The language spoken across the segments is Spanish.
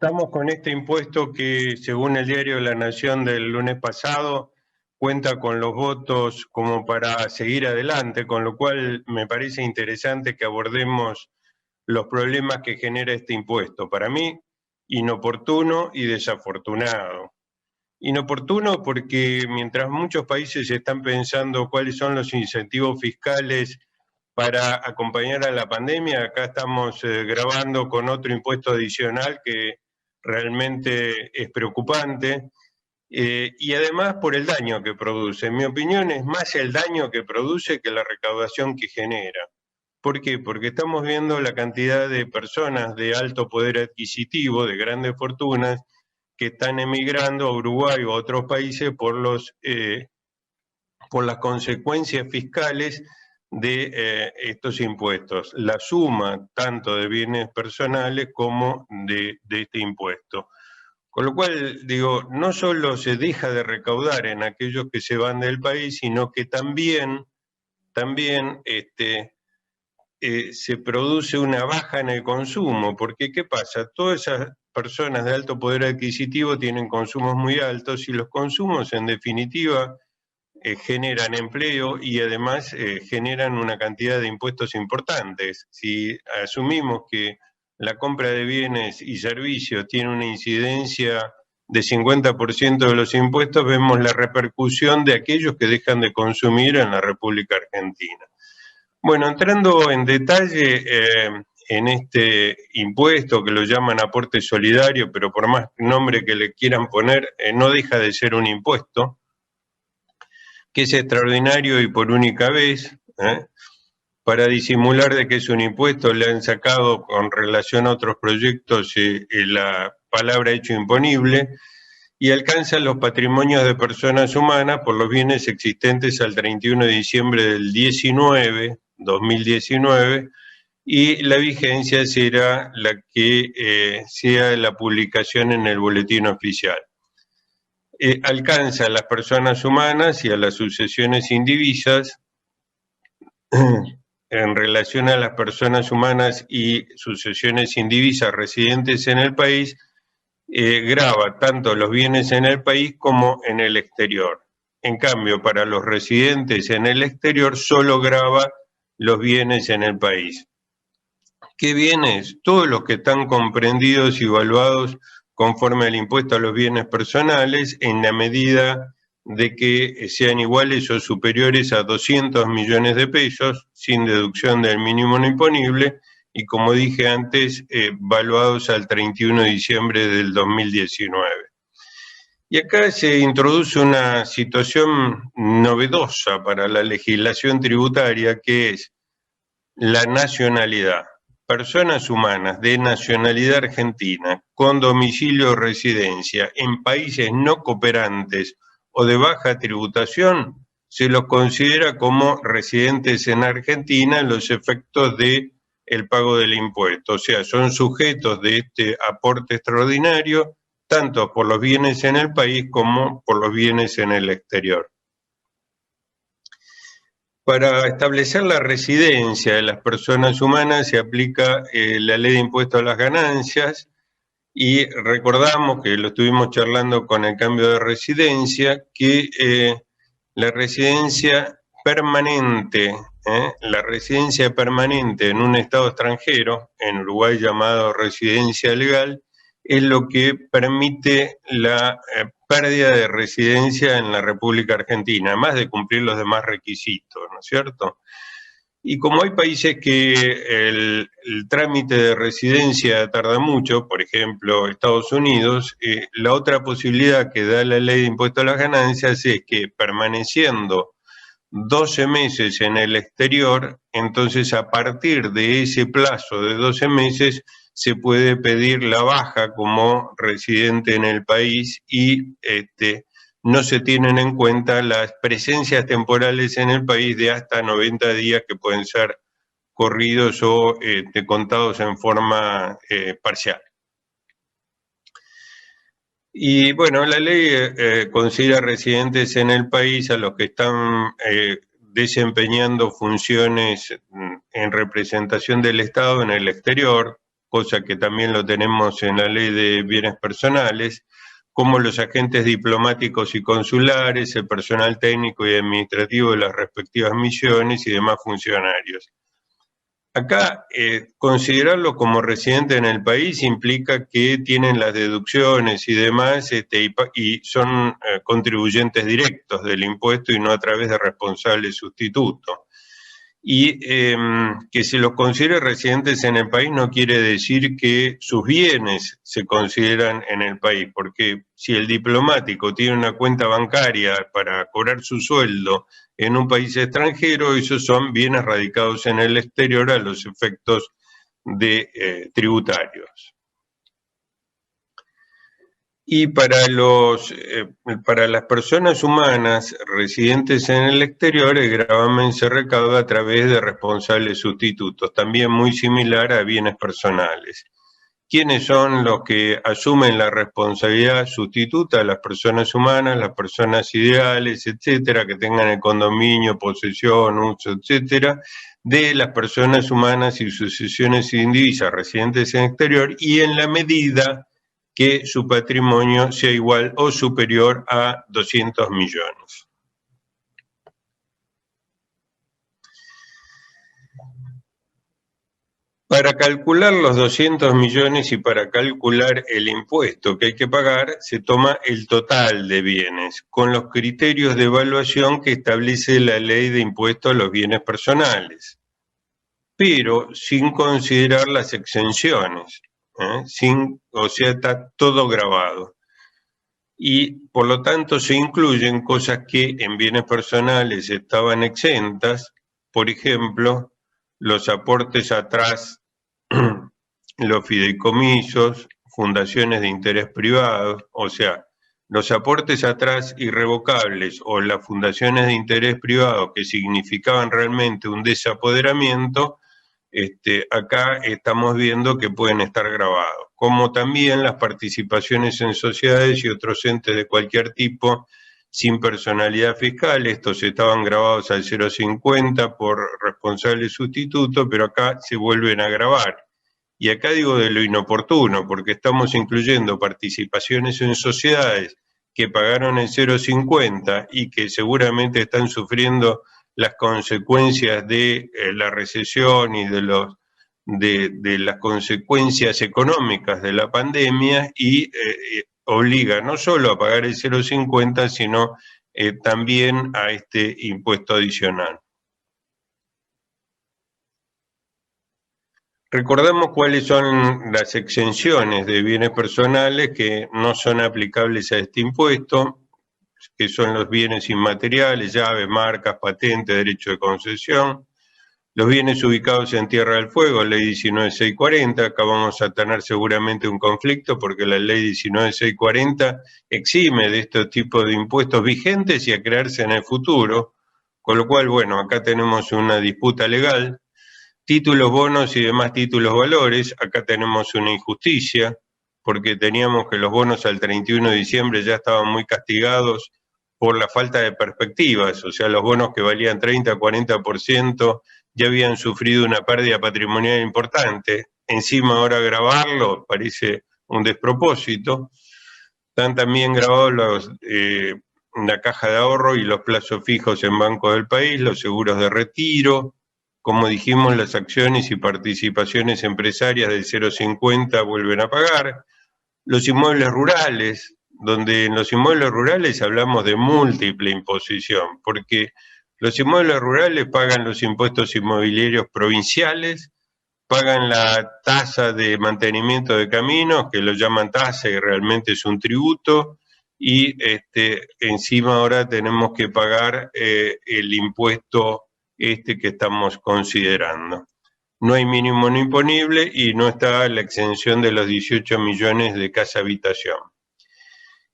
Estamos con este impuesto que, según el diario La Nación del lunes pasado, cuenta con los votos como para seguir adelante, con lo cual me parece interesante que abordemos los problemas que genera este impuesto. Para mí, inoportuno y desafortunado. Inoportuno porque mientras muchos países están pensando cuáles son los incentivos fiscales para acompañar a la pandemia, acá estamos grabando con otro impuesto adicional que realmente es preocupante, y además por el daño que produce. En mi opinión es más el daño que produce que la recaudación que genera. ¿Por qué? Porque estamos viendo la cantidad de personas de alto poder adquisitivo, de grandes fortunas, que están emigrando a Uruguay o a otros países por las consecuencias fiscales de estos impuestos, la suma tanto de bienes personales como de este impuesto. Con lo cual, digo, no solo se deja de recaudar en aquellos que se van del país, sino que también se produce una baja en el consumo, porque ¿qué pasa? Todas esas personas de alto poder adquisitivo tienen consumos muy altos y los consumos, en definitiva, generan empleo y además generan una cantidad de impuestos importantes. Si asumimos que la compra de bienes y servicios tiene una incidencia de 50% de los impuestos, vemos la repercusión de aquellos que dejan de consumir en la República Argentina. Bueno, entrando en detalle en este impuesto que lo llaman aporte solidario, pero por más nombre que le quieran poner, no deja de ser un impuesto que es extraordinario y por única vez, para disimular de que es un impuesto, le han sacado con relación a otros proyectos la palabra hecho imponible y alcanza los patrimonios de personas humanas por los bienes existentes al 31 de diciembre del 2019, y la vigencia será la que sea la publicación en el boletín oficial. Alcanza a las personas humanas y a las sucesiones indivisas. En relación a las personas humanas y sucesiones indivisas residentes en el país, grava tanto los bienes en el país como en el exterior. En cambio, para los residentes en el exterior solo grava los bienes en el país. ¿Qué bienes? Todos los que están comprendidos y evaluados conforme al impuesto a los bienes personales, en la medida de que sean iguales o superiores a 200 millones de pesos, sin deducción del mínimo no imponible, y como dije antes, valuados al 31 de diciembre del 2019. Y acá se introduce una situación novedosa para la legislación tributaria, que es la nacionalidad. Personas humanas de nacionalidad argentina con domicilio o residencia en países no cooperantes o de baja tributación, se los considera como residentes en Argentina en los efectos del pago del impuesto. O sea, son sujetos de este aporte extraordinario, tanto por los bienes en el país como por los bienes en el exterior. Para establecer la residencia de las personas humanas se aplica la ley de impuesto a las ganancias, y recordamos que lo estuvimos charlando con el cambio de residencia, que la residencia permanente en un estado extranjero, en Uruguay llamado residencia legal, es lo que permite la pérdida de residencia en la República Argentina, además de cumplir los demás requisitos, ¿no es cierto? Y como hay países que el trámite de residencia tarda mucho, por ejemplo Estados Unidos, la otra posibilidad que da la ley de impuesto a las ganancias es que permaneciendo 12 meses en el exterior, entonces a partir de ese plazo de 12 meses se puede pedir la baja como residente en el país y no se tienen en cuenta las presencias temporales en el país de hasta 90 días que pueden ser corridos o contados en forma parcial. Y bueno, la ley considera residentes en el país a los que están desempeñando funciones en representación del Estado en el exterior, cosa que también lo tenemos en la Ley de Bienes Personales, como los agentes diplomáticos y consulares, el personal técnico y administrativo de las respectivas misiones y demás funcionarios. Acá, considerarlo como residente en el país implica que tienen las deducciones y demás, y son contribuyentes directos del impuesto y no a través de responsables sustitutos. Y que se los considere residentes en el país no quiere decir que sus bienes se consideran en el país, porque si el diplomático tiene una cuenta bancaria para cobrar su sueldo en un país extranjero, esos son bienes radicados en el exterior a los efectos de tributarios. Y para las personas humanas residentes en el exterior, el gravamen se recauda a través de responsables sustitutos, también muy similar a bienes personales. ¿Quiénes son los que asumen la responsabilidad sustituta? Las personas humanas, las personas ideales, etcétera, que tengan el condominio, posesión, uso, etcétera, de las personas humanas y sucesiones indivisas residentes en el exterior, y en la medida que su patrimonio sea igual o superior a 200 millones. Para calcular los 200 millones y para calcular el impuesto que hay que pagar, se toma el total de bienes, con los criterios de evaluación que establece la Ley de Impuesto a los Bienes Personales, pero sin considerar las exenciones, o sea, está todo grabado. Y por lo tanto se incluyen cosas que en bienes personales estaban exentas, por ejemplo, los aportes atrás, los fideicomisos, fundaciones de interés privado, o sea, los aportes atrás irrevocables o las fundaciones de interés privado que significaban realmente un desapoderamiento, acá estamos viendo que pueden estar grabados, como también las participaciones en sociedades y otros entes de cualquier tipo sin personalidad fiscal. Estos estaban grabados al 0,50 por responsable sustituto, pero acá se vuelven a grabar. Y acá digo de lo inoportuno, porque estamos incluyendo participaciones en sociedades que pagaron el 0,50 y que seguramente están sufriendo las consecuencias de la recesión y de las consecuencias económicas de la pandemia, y obliga no solo a pagar el 0,50, sino también a este impuesto adicional. Recordamos cuáles son las exenciones de bienes personales que no son aplicables a este impuesto, que son los bienes inmateriales, llaves, marcas, patentes, derecho de concesión, los bienes ubicados en Tierra del Fuego, ley 19640, acá vamos a tener seguramente un conflicto porque la ley 19640 exime de estos tipos de impuestos vigentes y a crearse en el futuro, con lo cual, bueno, acá tenemos una disputa legal. Títulos, bonos y demás títulos valores, acá tenemos una injusticia, porque teníamos que los bonos al 31 de diciembre ya estaban muy castigados por la falta de perspectivas, o sea, los bonos que valían 30, 40% ya habían sufrido una pérdida patrimonial importante. Encima ahora grabarlo parece un despropósito. Están también grabados la caja de ahorro y los plazos fijos en bancos del país, los seguros de retiro. Como dijimos, las acciones y participaciones empresarias del 0,50 vuelven a pagar. Los inmuebles rurales, donde en los inmuebles rurales hablamos de múltiple imposición, porque los inmuebles rurales pagan los impuestos inmobiliarios provinciales, pagan la tasa de mantenimiento de caminos, que lo llaman tasa y realmente es un tributo, y encima ahora tenemos que pagar el impuesto que estamos considerando. No hay mínimo no imponible y no está la exención de los 18 millones de casa habitación.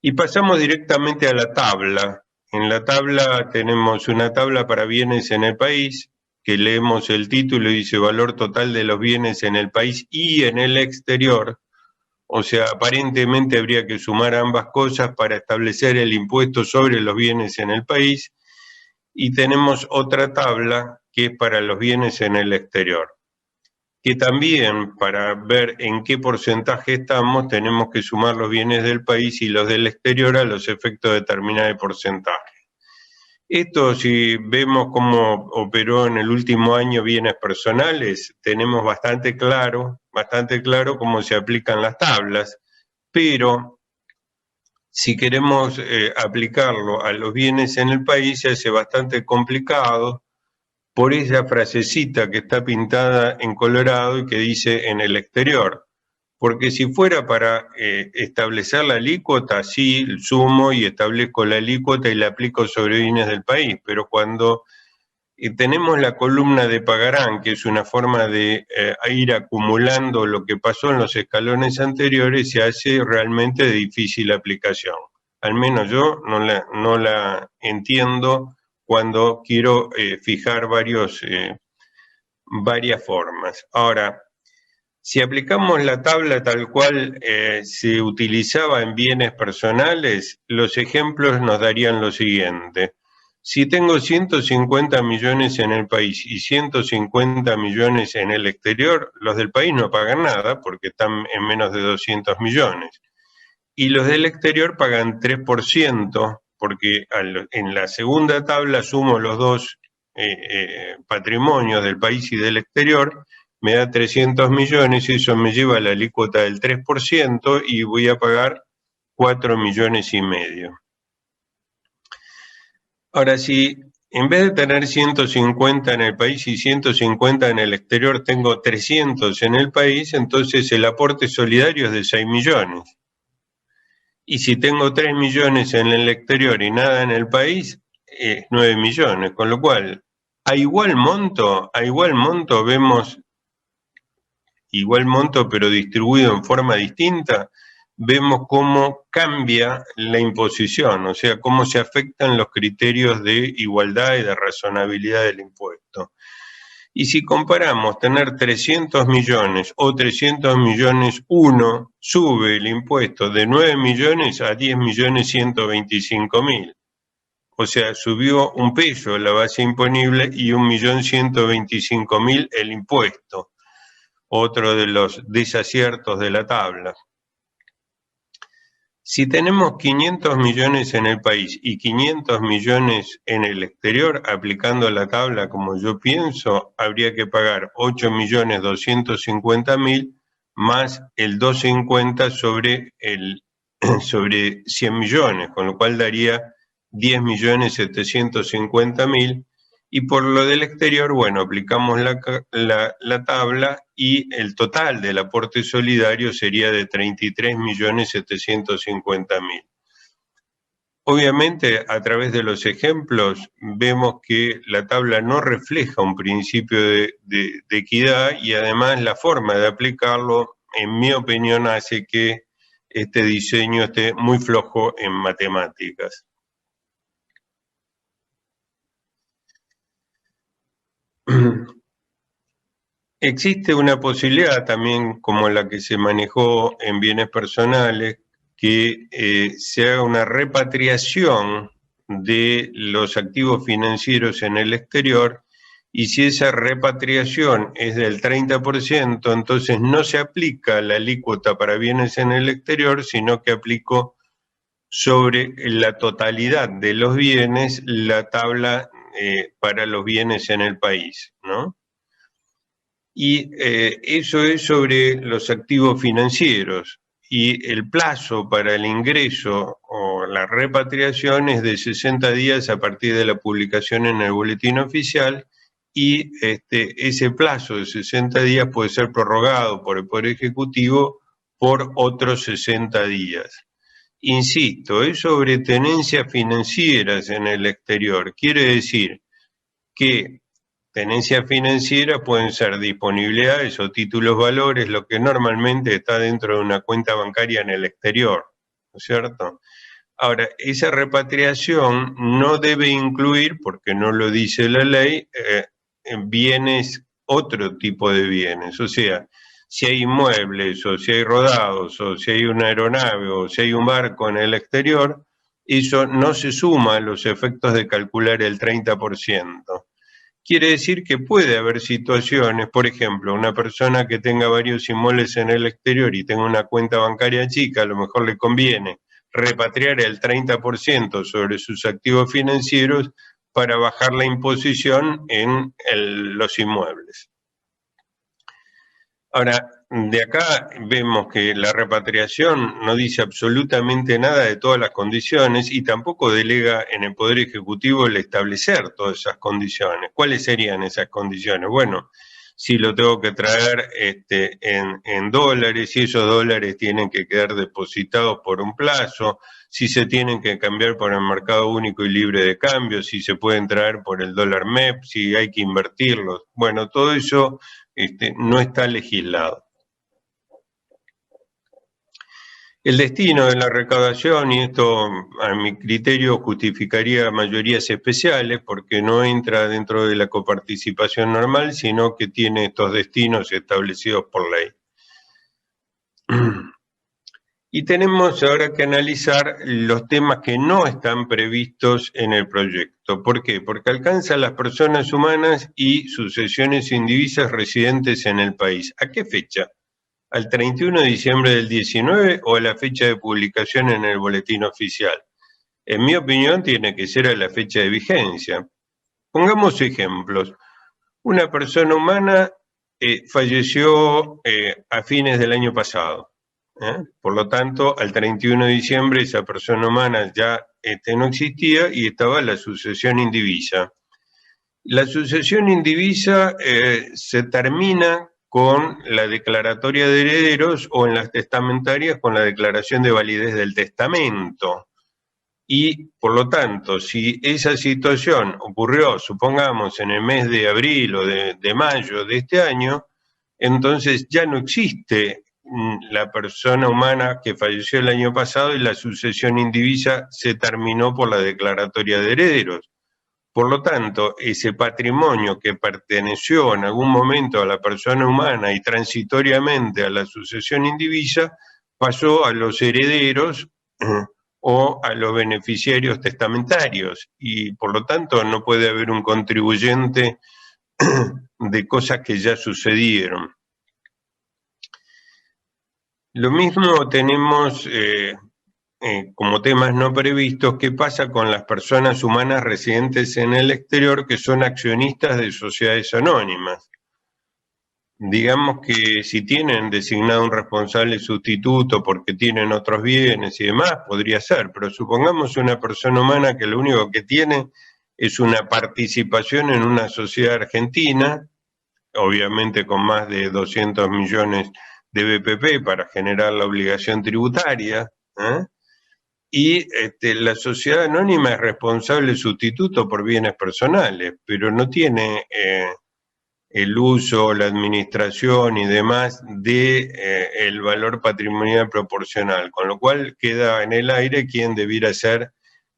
Y pasamos directamente a la tabla. En la tabla tenemos una tabla para bienes en el país, que leemos el título y dice valor total de los bienes en el país y en el exterior. O sea, aparentemente habría que sumar ambas cosas para establecer el impuesto sobre los bienes en el país. Y tenemos otra tabla que es para los bienes en el exterior. que también para ver en qué porcentaje estamos tenemos que sumar los bienes del país y los del exterior a los efectos de determinar el porcentaje. Esto, si vemos cómo operó en el último año bienes personales, tenemos bastante claro cómo se aplican las tablas, pero si queremos aplicarlo a los bienes en el país se hace bastante complicado por esa frasecita que está pintada en colorado y que dice en el exterior. Porque si fuera para establecer la alícuota, sí, sumo y establezco la alícuota y la aplico sobre bienes del país, pero cuando tenemos la columna de pagarán, que es una forma de ir acumulando lo que pasó en los escalones anteriores, se hace realmente de difícil aplicación. Al menos yo no la entiendo cuando quiero fijar varias formas. Ahora, si aplicamos la tabla tal cual se utilizaba en bienes personales, los ejemplos nos darían lo siguiente. Si tengo 150 millones en el país y 150 millones en el exterior, los del país no pagan nada porque están en menos de 200 millones. Y los del exterior pagan 3%, porque en la segunda tabla sumo los dos patrimonios del país y del exterior, me da 300 millones, eso me lleva a la alícuota del 3% y voy a pagar 4 millones y medio. Ahora, si en vez de tener 150 en el país y 150 en el exterior, tengo 300 en el país, entonces el aporte solidario es de 6 millones. Y si tengo 3 millones en el exterior y nada en el país, 9 millones. Con lo cual, a igual monto vemos igual monto pero distribuido en forma distinta, vemos cómo cambia la imposición, o sea, cómo se afectan los criterios de igualdad y de razonabilidad del impuesto. Y si comparamos tener 300 millones o 300 millones, uno sube el impuesto de 9 millones a 10 millones 125 mil. O sea, subió un peso la base imponible y 1.125.000 el impuesto. Otro de los desaciertos de la tabla. Si tenemos 500 millones en el país y 500 millones en el exterior, aplicando la tabla como yo pienso, habría que pagar 8.250.000 más el 250 sobre 100 millones, con lo cual daría 10.750.000. Y por lo del exterior, bueno, aplicamos la tabla y el total del aporte solidario sería de 33.750.000. Obviamente, a través de los ejemplos, vemos que la tabla no refleja un principio de equidad y además la forma de aplicarlo, en mi opinión, hace que este diseño esté muy flojo en matemáticas. Existe una posibilidad también como la que se manejó en bienes personales, que se haga una repatriación de los activos financieros en el exterior y si esa repatriación es del 30%, entonces no se aplica la alícuota para bienes en el exterior, sino que aplico sobre la totalidad de los bienes la tabla para los bienes en el país, ¿no? Y eso es sobre los activos financieros. Y el plazo para el ingreso o la repatriación es de 60 días a partir de la publicación en el boletín oficial y ese plazo de 60 días puede ser prorrogado por el Poder Ejecutivo por otros 60 días. Insisto, es sobre tenencias financieras en el exterior. Quiere decir que tenencias financieras pueden ser disponibilidades o títulos valores, lo que normalmente está dentro de una cuenta bancaria en el exterior, ¿no es cierto? Ahora, esa repatriación no debe incluir, porque no lo dice la ley, bienes, otro tipo de bienes, o sea, si hay inmuebles o si hay rodados o si hay una aeronave o si hay un barco en el exterior, eso no se suma a los efectos de calcular el 30%. quiere decir que puede haber situaciones, por ejemplo, una persona que tenga varios inmuebles en el exterior y tenga una cuenta bancaria chica, a lo mejor le conviene repatriar el 30% sobre sus activos financieros para bajar la imposición en los inmuebles. Ahora, de acá vemos que la repatriación no dice absolutamente nada de todas las condiciones y tampoco delega en el Poder Ejecutivo el establecer todas esas condiciones. ¿Cuáles serían esas condiciones? Bueno, si lo tengo que traer en dólares, si esos dólares tienen que quedar depositados por un plazo, si se tienen que cambiar por el mercado único y libre de cambio, si se pueden traer por el dólar MEP, si hay que invertirlos. Bueno, todo eso no está legislado. El destino de la recaudación, y esto a mi criterio justificaría mayorías especiales porque no entra dentro de la coparticipación normal, sino que tiene estos destinos establecidos por ley. Y tenemos ahora que analizar los temas que no están previstos en el proyecto. ¿Por qué? Porque alcanza a las personas humanas y sucesiones indivisas residentes en el país. ¿A qué fecha? ¿Al 31 de diciembre del 19 o a la fecha de publicación en el boletín oficial? En mi opinión, tiene que ser a la fecha de vigencia. Pongamos ejemplos. Una persona humana falleció a fines del año pasado. Por lo tanto, al 31 de diciembre esa persona humana ya no existía y estaba la sucesión indivisa. La sucesión indivisa se termina con la declaratoria de herederos o en las testamentarias con la declaración de validez del testamento. Y, por lo tanto, si esa situación ocurrió, supongamos, en el mes de abril o de mayo de este año, entonces ya no existe la persona humana que falleció el año pasado y la sucesión indivisa se terminó por la declaratoria de herederos. Por lo tanto, ese patrimonio que perteneció en algún momento a la persona humana y transitoriamente a la sucesión indivisa pasó a los herederos o a los beneficiarios testamentarios y por lo tanto no puede haber un contribuyente de cosas que ya sucedieron. Lo mismo tenemos como temas no previstos, ¿qué pasa con las personas humanas residentes en el exterior que son accionistas de sociedades anónimas? Digamos que si tienen designado un responsable sustituto porque tienen otros bienes y demás, podría ser, pero supongamos una persona humana que lo único que tiene es una participación en una sociedad argentina, obviamente con más de 200 millones de BPP para generar la obligación tributaria, y la sociedad anónima es responsable sustituto por bienes personales, pero no tiene el uso, la administración y demás de el valor patrimonial proporcional, con lo cual queda en el aire quién debiera ser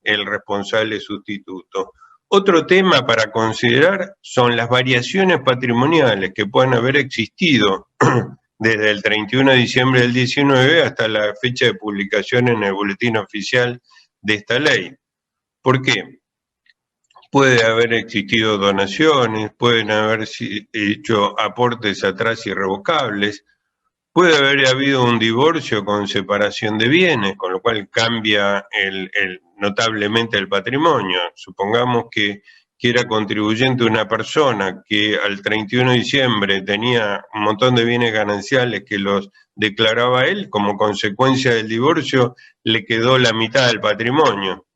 el responsable sustituto. Otro tema para considerar son las variaciones patrimoniales que puedan haber existido desde el 31 de diciembre del 19 hasta la fecha de publicación en el boletín oficial de esta ley. ¿Por qué? Puede haber existido donaciones, pueden haber hecho aportes atrás irrevocables, puede haber habido un divorcio con separación de bienes, con lo cual cambia notablemente el patrimonio. Supongamos que era contribuyente una persona que al 31 de diciembre tenía un montón de bienes gananciales que los declaraba él, como consecuencia del divorcio le quedó la mitad del patrimonio.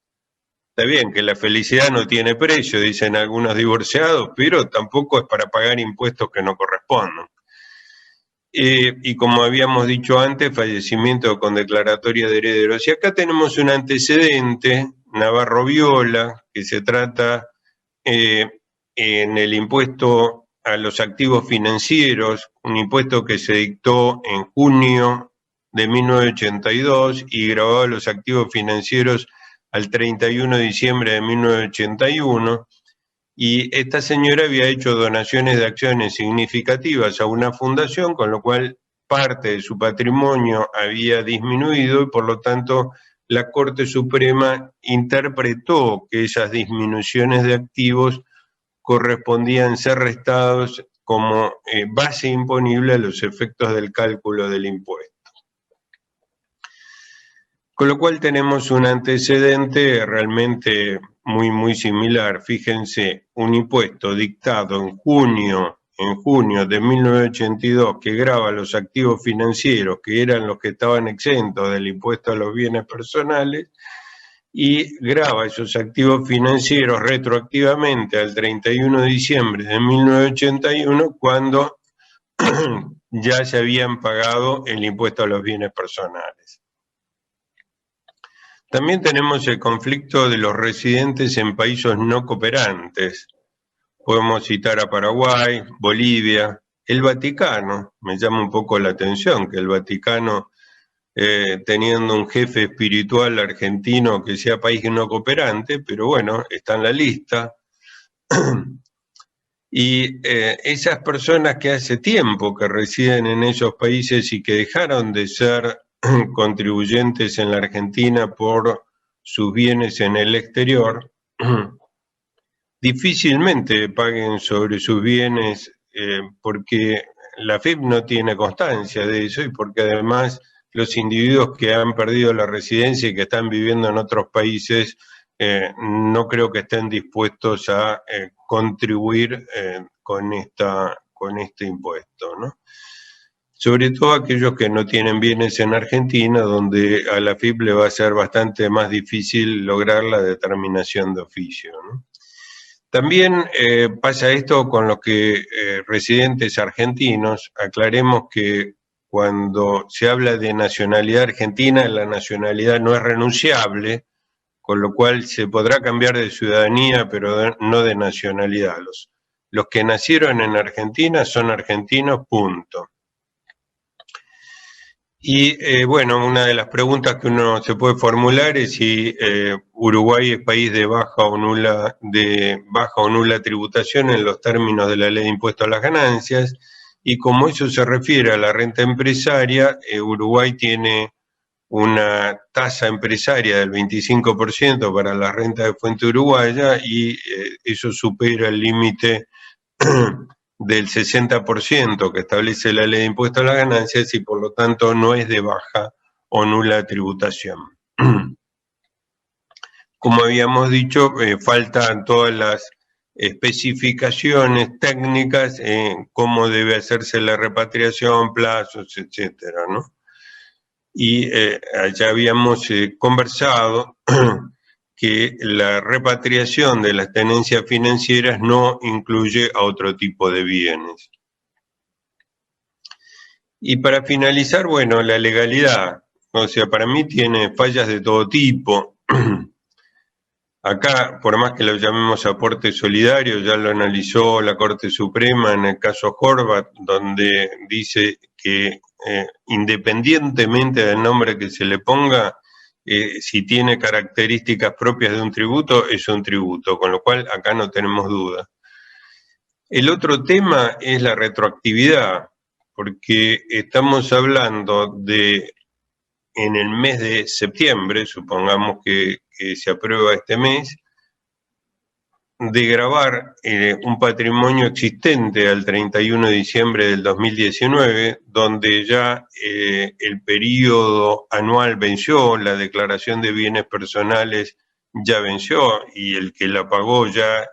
Está bien que la felicidad no tiene precio, dicen algunos divorciados, pero tampoco es para pagar impuestos que no corresponden. Y como habíamos dicho antes, fallecimiento con declaratoria de herederos. Y acá tenemos un antecedente, Navarro Viola, que se trata en el impuesto a los activos financieros, un impuesto que se dictó en junio de 1982 y grabó a los activos financieros al 31 de diciembre de 1981. Y esta señora había hecho donaciones de acciones significativas a una fundación, con lo cual parte de su patrimonio había disminuido y por lo tanto la Corte Suprema interpretó que esas disminuciones de activos correspondían ser restados como base imponible a los efectos del cálculo del impuesto. Con lo cual tenemos un antecedente realmente muy similar. Fíjense, un impuesto dictado en junio de 1982 que grava los activos financieros, que eran los que estaban exentos del impuesto a los bienes personales, y grava esos activos financieros retroactivamente al 31 de diciembre de 1981, cuando ya se habían pagado el impuesto a los bienes personales. También tenemos el conflicto de los residentes en países no cooperantes. Podemos citar a Paraguay, Bolivia, el Vaticano. Me llama un poco la atención que el Vaticano, teniendo un jefe espiritual argentino que sea país no cooperante, pero bueno, está en la lista. Y esas personas que hace tiempo que residen en esos países y que dejaron de ser contribuyentes en la Argentina por sus bienes en el exterior, difícilmente paguen sobre sus bienes porque la AFIP no tiene constancia de eso y porque además los individuos que han perdido la residencia y que están viviendo en otros países no creo que estén dispuestos a contribuir con este impuesto, ¿no? Sobre todo aquellos que no tienen bienes en Argentina, donde a la AFIP le va a ser bastante más difícil lograr la determinación de oficio, ¿no? También pasa esto con los residentes argentinos. Aclaremos que cuando se habla de nacionalidad argentina, la nacionalidad no es renunciable, con lo cual se podrá cambiar de ciudadanía, pero no de nacionalidad. Los que nacieron en Argentina son argentinos, punto. Y bueno, una de las preguntas que uno se puede formular es si Uruguay es país de baja o nula tributación en los términos de la Ley de Impuesto a las Ganancias, y como eso se refiere a la renta empresaria, Uruguay tiene una tasa empresaria del 25% para la renta de fuente uruguaya, y eso supera el límite del 60% que establece la Ley de Impuesto a las Ganancias, y por lo tanto no es de baja o nula tributación. Como habíamos dicho, faltan todas las especificaciones técnicas en cómo debe hacerse la repatriación, plazos, etcétera, ¿no? Y ya habíamos conversado que la repatriación de las tenencias financieras no incluye a otro tipo de bienes. Y para finalizar, bueno, la legalidad, o sea, para mí tiene fallas de todo tipo. Acá, por más que lo llamemos aporte solidario, ya lo analizó la Corte Suprema en el caso Horvath, donde dice que independientemente del nombre que se le ponga, si tiene características propias de un tributo, es un tributo, con lo cual acá no tenemos duda. El otro tema es la retroactividad, porque estamos hablando de, en el mes de septiembre, supongamos que se aprueba este mes, de gravar un patrimonio existente al 31 de diciembre del 2019, donde ya el periodo anual venció, la declaración de bienes personales ya venció, y el que la pagó ya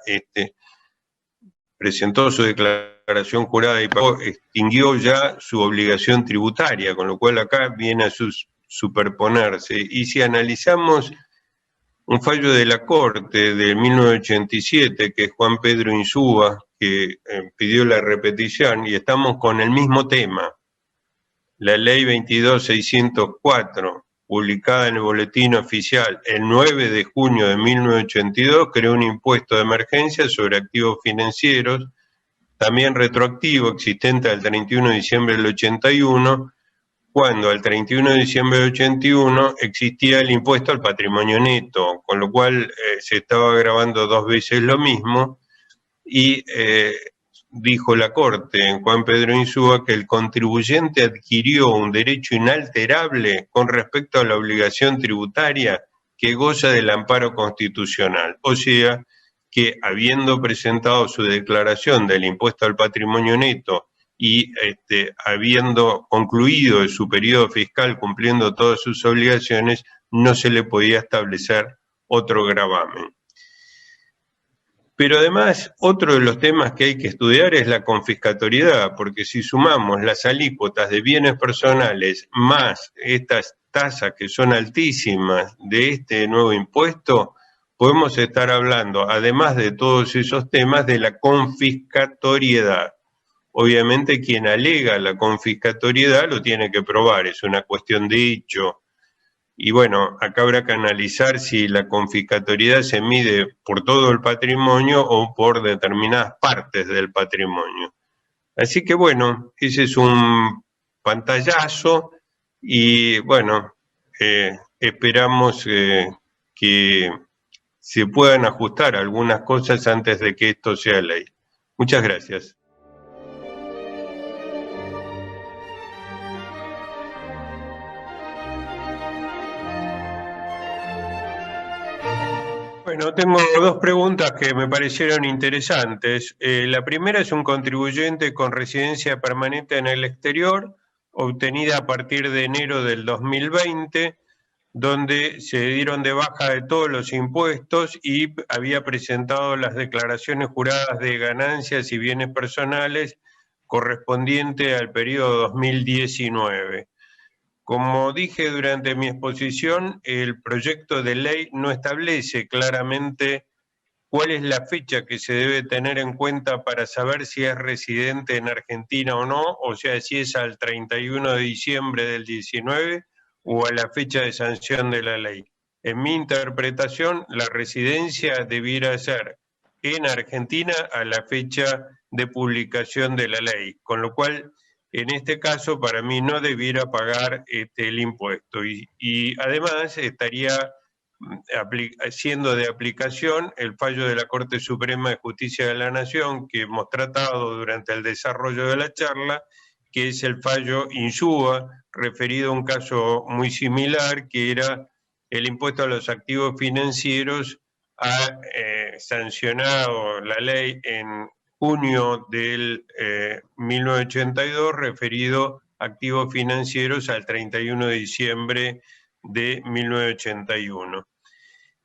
presentó su declaración jurada y pagó, extinguió ya su obligación tributaria, con lo cual acá viene a superponerse. Y si analizamos un fallo de la Corte de 1987, que es Juan Pedro Insúa, que pidió la repetición, y estamos con el mismo tema. La ley 22.604, publicada en el Boletín Oficial el 9 de junio de 1982, creó un impuesto de emergencia sobre activos financieros, también retroactivo, existente al 31 de diciembre del 81, cuando al 31 de diciembre de 81 existía el impuesto al patrimonio neto, con lo cual se estaba grabando dos veces lo mismo, y dijo la Corte en Juan Pedro Insúa que el contribuyente adquirió un derecho inalterable con respecto a la obligación tributaria que goza del amparo constitucional. O sea, que habiendo presentado su declaración del impuesto al patrimonio neto y habiendo concluido su periodo fiscal cumpliendo todas sus obligaciones, no se le podía establecer otro gravamen. Pero además, otro de los temas que hay que estudiar es la confiscatoriedad, porque si sumamos las alícuotas de bienes personales más estas tasas que son altísimas de este nuevo impuesto, podemos estar hablando, además de todos esos temas, de la confiscatoriedad. Obviamente quien alega la confiscatoriedad lo tiene que probar, es una cuestión de hecho. Y bueno, acá habrá que analizar si la confiscatoriedad se mide por todo el patrimonio o por determinadas partes del patrimonio. Así que bueno, ese es un pantallazo y bueno, esperamos que se puedan ajustar algunas cosas antes de que esto sea ley. Muchas gracias. Bueno, tengo dos preguntas que me parecieron interesantes. La primera es un contribuyente con residencia permanente en el exterior, obtenida a partir de enero del 2020, donde se dieron de baja de todos los impuestos y había presentado las declaraciones juradas de ganancias y bienes personales correspondiente al periodo 2019. Como dije durante mi exposición, el proyecto de ley no establece claramente cuál es la fecha que se debe tener en cuenta para saber si es residente en Argentina o no, o sea, si es al 31 de diciembre del 19 o a la fecha de sanción de la ley. En mi interpretación, la residencia debiera ser en Argentina a la fecha de publicación de la ley, con lo cual en este caso para mí no debiera pagar el impuesto y además estaría siendo de aplicación el fallo de la Corte Suprema de Justicia de la Nación que hemos tratado durante el desarrollo de la charla, que es el fallo Insúa, referido a un caso muy similar, que era el impuesto a los activos financieros. Ha sancionado la ley en junio del 1982, referido a activos financieros al 31 de diciembre de 1981.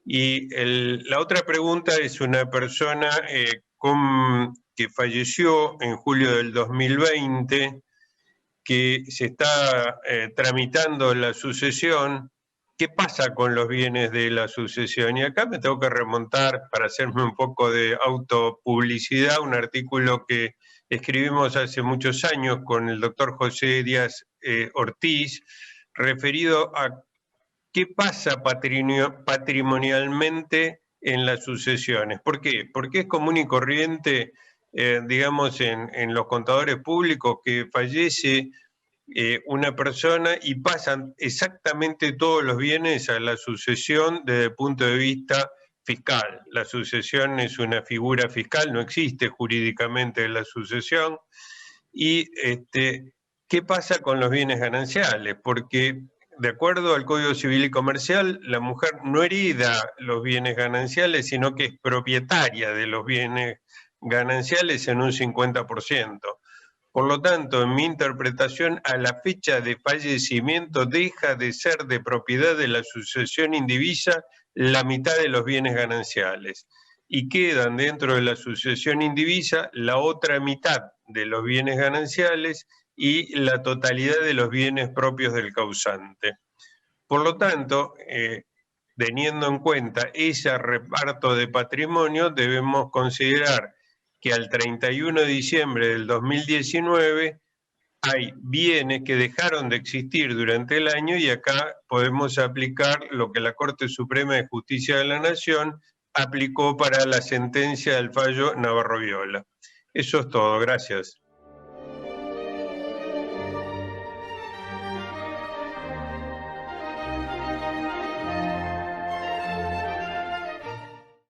Y la otra pregunta es una persona que falleció en julio del 2020, que se está tramitando la sucesión. ¿Qué pasa con los bienes de la sucesión? Y acá me tengo que remontar, para hacerme un poco de autopublicidad, un artículo que escribimos hace muchos años con el doctor José Díaz Ortiz, referido a qué pasa patrimonialmente en las sucesiones. ¿Por qué? Porque es común y corriente, digamos, en los contadores públicos que fallece una persona y pasan exactamente todos los bienes a la sucesión desde el punto de vista fiscal. La sucesión es una figura fiscal, no existe jurídicamente la sucesión. Y ¿qué pasa con los bienes gananciales? Porque de acuerdo al Código Civil y Comercial, la mujer no hereda los bienes gananciales, sino que es propietaria de los bienes gananciales en un 50%. Por lo tanto, en mi interpretación, a la fecha de fallecimiento deja de ser de propiedad de la sucesión indivisa la mitad de los bienes gananciales y quedan dentro de la sucesión indivisa la otra mitad de los bienes gananciales y la totalidad de los bienes propios del causante. Por lo tanto, teniendo en cuenta ese reparto de patrimonio, debemos considerar que al 31 de diciembre del 2019 hay bienes que dejaron de existir durante el año y acá podemos aplicar lo que la Corte Suprema de Justicia de la Nación aplicó para la sentencia del fallo Navarro Viola. Eso es todo, gracias.